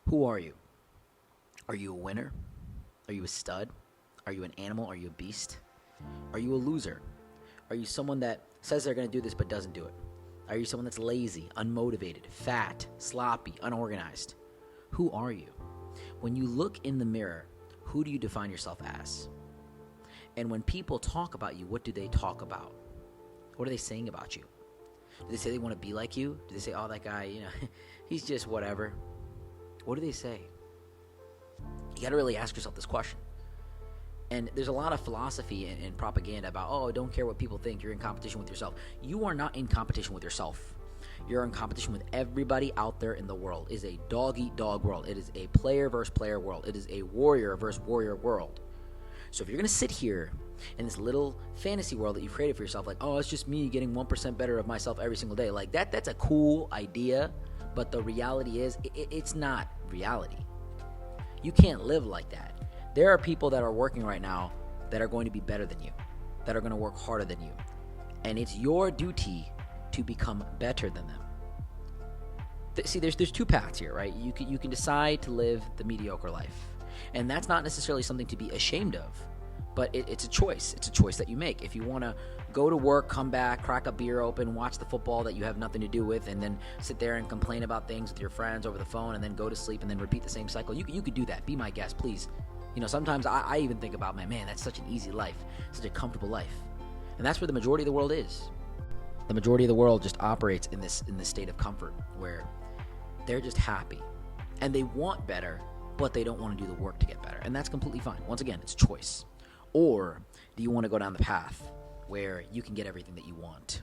Who are you? Are you a winner? Are you a stud? Are you an animal? Are you a beast? Are you a loser? Are you someone that says they're going to do this but doesn't do it? Are you someone that's lazy, unmotivated, fat, sloppy, unorganized? Who are you? When you look in the mirror, who do you define yourself as? And when people talk about you, what do they talk about? What are they saying about you? Do they say they want to be like you? Do they say, oh, that guy, he's just whatever? What do they say? You got to really ask yourself this question. And there's a lot of philosophy and propaganda about, oh, don't care what people think. You're in competition with yourself. You are not in competition with yourself. You're in competition with everybody out there in the world. It is a dog-eat-dog world. It is a player versus player world. It is a warrior versus warrior world. So if you're going to sit here in this little fantasy world that you've created for yourself, like, oh, it's just me getting 1% better of myself every single day, like that's a cool idea, but the reality is it's not reality. You can't live like that. There are people that are working right now that are going to be better than you, that are going to work harder than you, and it's your duty to become better than them. See, there's two paths here, right? You can decide to live the mediocre life, and that's not necessarily something to be ashamed of, but it's a choice. It's a choice that you make. If you want to go to work, come back, crack a beer open, watch the football that you have nothing to do with, and then sit there and complain about things with your friends over the phone, and then go to sleep and then repeat the same cycle, you could do that. Be my guest, please. Sometimes I even think about, man, that's such an easy life, such a comfortable life. And that's where the majority of the world is. The majority of the world just operates in this state of comfort where they're just happy. And they want better, but they don't want to do the work to get better. And that's completely fine. Once again, it's choice. Or do you want to go down the path where you can get everything that you want,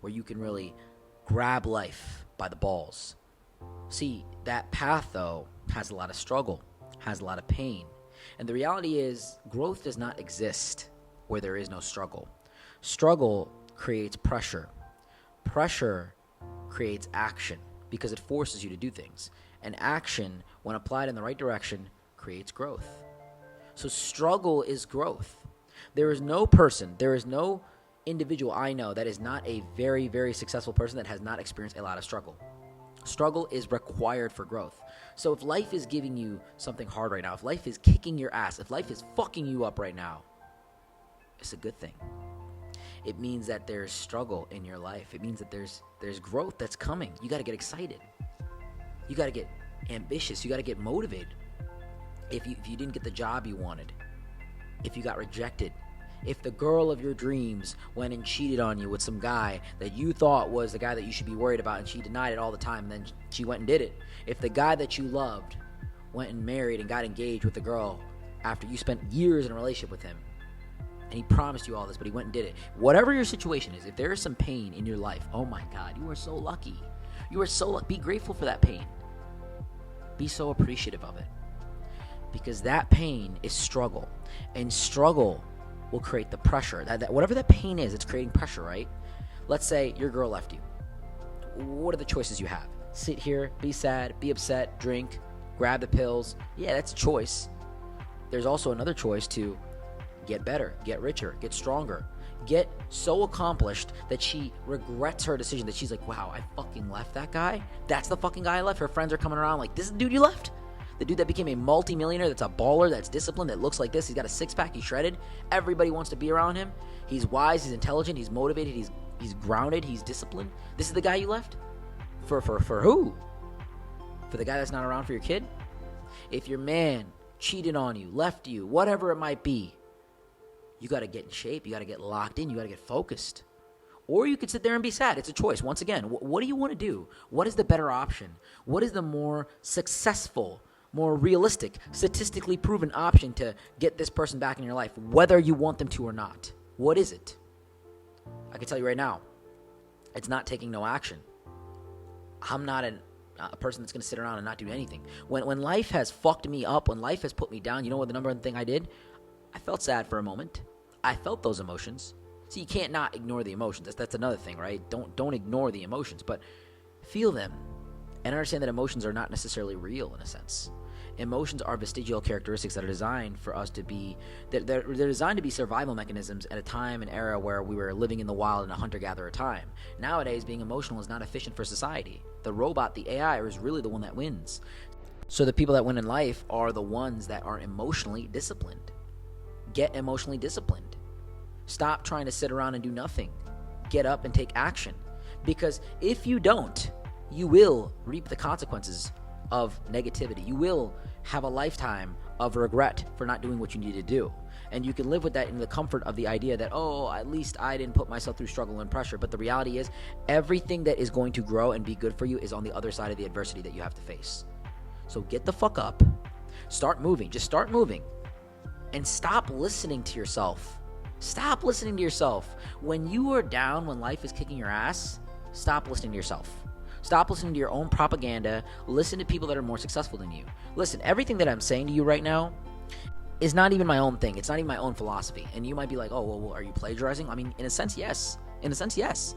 where you can really grab life by the balls? See, that path, though, has a lot of struggle, has a lot of pain. And the reality is, growth does not exist where there is no struggle. Struggle creates pressure. Pressure creates action because it forces you to do things. And action, when applied in the right direction, creates growth. So struggle is growth. There is no person, there is no individual I know that is not a very, very successful person that has not experienced a lot of struggle. Struggle is required for growth. So if life is giving you something hard right now, if life is kicking your ass, if life is fucking you up right now, it's a good thing. It means that there's struggle in your life. It means that there's growth that's coming. You got to get excited. You got to get ambitious. You got to get motivated. If you didn't get the job you wanted, if you got rejected, if the girl of your dreams went and cheated on you with some guy that you thought was the guy that you should be worried about and she denied it all the time and then she went and did it, if the guy that you loved went and married and got engaged with the girl after you spent years in a relationship with him and he promised you all this but he went and did it, whatever your situation is, if there is some pain in your life, oh my God, you are so lucky. You are so lucky. Be grateful for that pain. Be so appreciative of it, because that pain is struggle, and struggle will create the pressure. That whatever that pain is, it's creating pressure, right? Let's say your girl left you. What are the choices you have? Sit here, be sad, be upset, drink, grab the pills. Yeah, that's a choice. There's also another choice to get better, get richer, get stronger, get so accomplished that she regrets her decision, that she's like, wow, I fucking left that guy. That's the fucking guy I left. Her friends are coming around like, this is the dude you left? The dude that became a multi-millionaire, that's a baller, that's disciplined, that looks like this. He's got a six-pack, he's shredded. Everybody wants to be around him. He's wise, he's intelligent, he's motivated, he's grounded, he's disciplined. This is the guy you left? For who? For the guy that's not around for your kid? If your man cheated on you, left you, whatever it might be, you got to get in shape, you got to get locked in, you got to get focused. Or you could sit there and be sad. It's a choice. Once again, what do you want to do? What is the better option? What is the more successful, more realistic, statistically proven option to get this person back in your life, whether you want them to or not? What is it? I can tell you right now, it's not taking no action. I'm not a person that's going to sit around and not do anything. When life has fucked me up, when life has put me down, you know what the number one thing I did? I felt sad for a moment. I felt those emotions. So you can't not ignore the emotions. That's another thing, right? Don't ignore the emotions, but feel them and understand that emotions are not necessarily real in a sense. Emotions are vestigial characteristics that are designed for us to be, they're designed to be survival mechanisms at a time and era where we were living in the wild in a hunter-gatherer time. Nowadays, being emotional is not efficient for society. The robot, the AI, is really the one that wins. So the people that win in life are the ones that are emotionally disciplined. Get emotionally disciplined. Stop trying to sit around and do nothing. Get up and take action. Because if you don't, you will reap the consequences of negativity. You will have a lifetime of regret for not doing what you need to do. And you can live with that in the comfort of the idea that, oh, at least I didn't put myself through struggle and pressure. But the reality is, everything that is going to grow and be good for you is on the other side of the adversity that you have to face. So get the fuck up. Start moving. Just start moving. And stop listening to yourself. Stop listening to yourself. When you are down, when life is kicking your ass, stop listening to yourself. Stop listening to your own propaganda. Listen to people that are more successful than you. Listen, everything that I'm saying to you right now is not even my own thing. It's not even my own philosophy. And you might be like, oh, well, are you plagiarizing? I mean, in a sense, yes. In a sense, yes.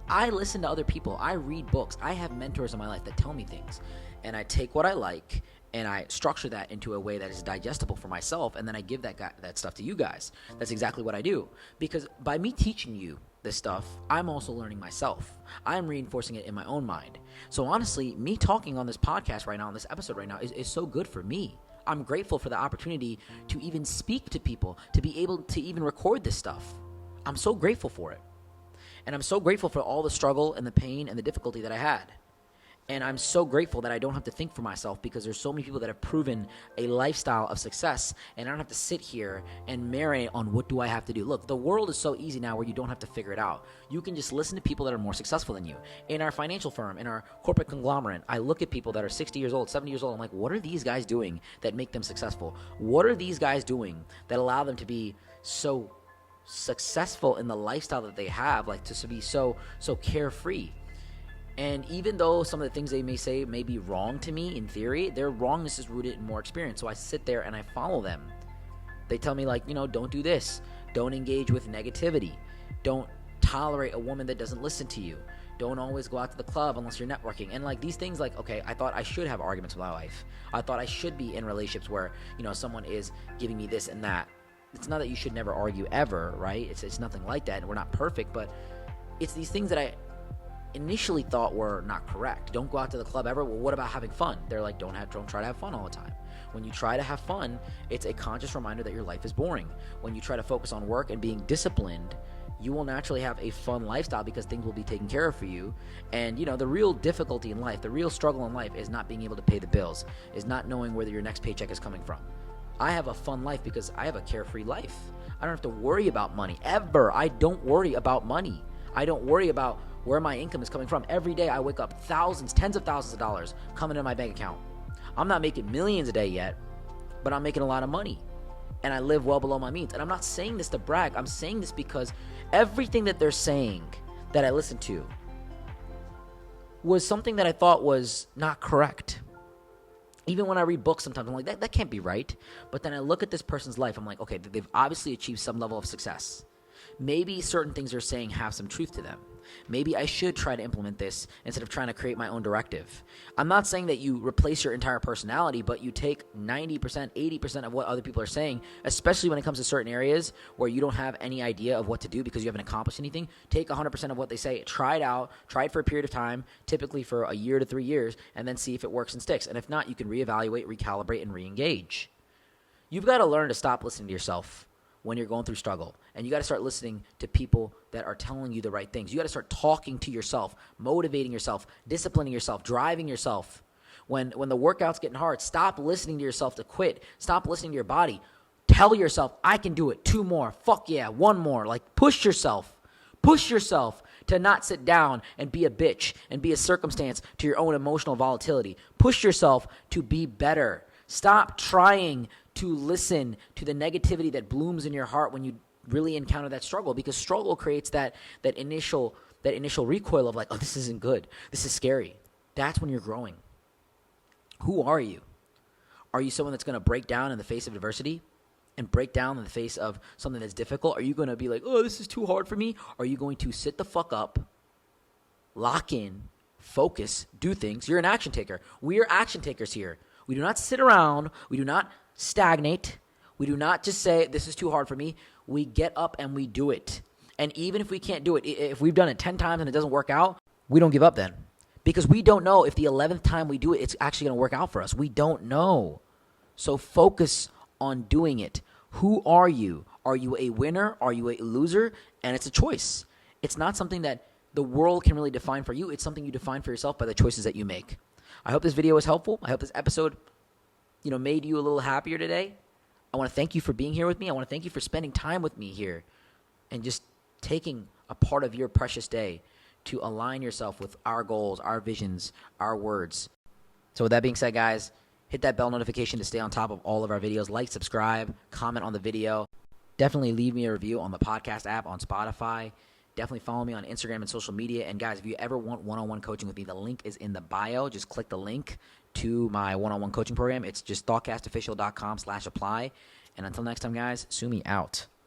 I listen to other people. I read books. I have mentors in my life that tell me things. And I take what I like and I structure that into a way that is digestible for myself, and then I give that stuff to you guys. That's exactly what I do. Because by me teaching you this stuff, I'm also learning myself. I'm reinforcing it in my own mind. So honestly, me talking on this podcast right now, on this episode right now, is so good for me. I'm grateful for the opportunity to even speak to people, to be able to even record this stuff. I'm so grateful for it. And I'm so grateful for all the struggle and the pain and the difficulty that I had. And I'm so grateful that I don't have to think for myself, because there's so many people that have proven a lifestyle of success, and I don't have to sit here and marinate on what do I have to do. Look, the world is so easy now where you don't have to figure it out. You can just listen to people that are more successful than you. In our financial firm, in our corporate conglomerate, I look at people that are 60 years old, 70 years old. I'm like, what are these guys doing that make them successful? What are these guys doing that allow them to be so successful in the lifestyle that they have, like to be so carefree? And even though some of the things they may say may be wrong to me in theory, their wrongness is rooted in more experience. So I sit there and I follow them. They tell me, like, don't do this. Don't engage with negativity. Don't tolerate a woman that doesn't listen to you. Don't always go out to the club unless you're networking. And like these things, like, okay, I thought I should have arguments with my wife. I thought I should be in relationships where, someone is giving me this and that. It's not that you should never argue ever, right? It's nothing like that. And we're not perfect, but it's these things that I initially thought were not correct. Don't go out to the club ever. Well, what about having fun? They're like, don't try to have fun all the time. When you try to have fun, it's a conscious reminder that your life is boring. When you try to focus on work and being disciplined, you will naturally have a fun lifestyle because things will be taken care of for you. And the real difficulty in life, the real struggle in life is not being able to pay the bills, is not knowing where your next paycheck is coming from. I have a fun life because I have a carefree life. I don't have to worry about money ever. I don't worry about money. I don't worry about where my income is coming from. Every day I wake up thousands, tens of thousands of dollars coming into my bank account. I'm not making millions a day yet, but I'm making a lot of money. And I live well below my means. And I'm not saying this to brag. I'm saying this because everything that they're saying that I listened to was something that I thought was not correct. Even when I read books sometimes, I'm like, that can't be right. But then I look at this person's life, I'm like, okay, they've obviously achieved some level of success. Maybe certain things they're saying have some truth to them. Maybe I should try to implement this instead of trying to create my own directive. I'm not saying that you replace your entire personality, but you take 90%, 80% of what other people are saying, especially when it comes to certain areas where you don't have any idea of what to do because you haven't accomplished anything. Take 100% of what they say, try it out, try it for a period of time, typically for a year to 3 years, and then see if it works and sticks. And if not, you can reevaluate, recalibrate, and re-engage. You've got to learn to stop listening to yourself when you're going through struggle. And you got to start listening to people that are telling you the right things. You got to start talking to yourself, motivating yourself, disciplining yourself, driving yourself. When the workout's getting hard, stop listening to yourself to quit. Stop listening to your body. Tell yourself, I can do it. 2 more. Fuck yeah. 1 more. Like, push yourself. Push yourself to not sit down and be a bitch and be a circumstance to your own emotional volatility. Push yourself to be better. Stop trying to listen to the negativity that blooms in your heart when you really encounter that struggle, because struggle creates that initial recoil of like, oh, this isn't good. This is scary. That's when you're growing. Who are you? Are you someone that's going to break down in the face of adversity and break down in the face of something that's difficult? Are you going to be like, oh, this is too hard for me? Are you going to sit the fuck up, lock in, focus, do things? You're an action taker. We are action takers here. We do not sit around. We do not stagnate. We do not just say, this is too hard for me. We get up and we do it. And even if we can't do it, if we've done it 10 times and it doesn't work out, we don't give up then. Because we don't know if the 11th time we do it, it's actually going to work out for us. We don't know. So focus on doing it. Who are you? Are you a winner? Are you a loser? And it's a choice. It's not something that the world can really define for you. It's something you define for yourself by the choices that you make. I hope this video was helpful. I hope this episode, made you a little happier today. I want to thank you for being here with me. I want to thank you for spending time with me here and just taking a part of your precious day to align yourself with our goals, our visions, our words. So with that being said, guys, hit that bell notification to stay on top of all of our videos. Like, subscribe, comment on the video. Definitely leave me a review on the podcast app on Spotify. Definitely follow me on Instagram and social media. And guys, if you ever want one-on-one coaching with me, the link is in the bio. Just click the link to my one-on-one coaching program. It's just thoughtcastofficial.com/apply. And until next time, guys, Sumi out.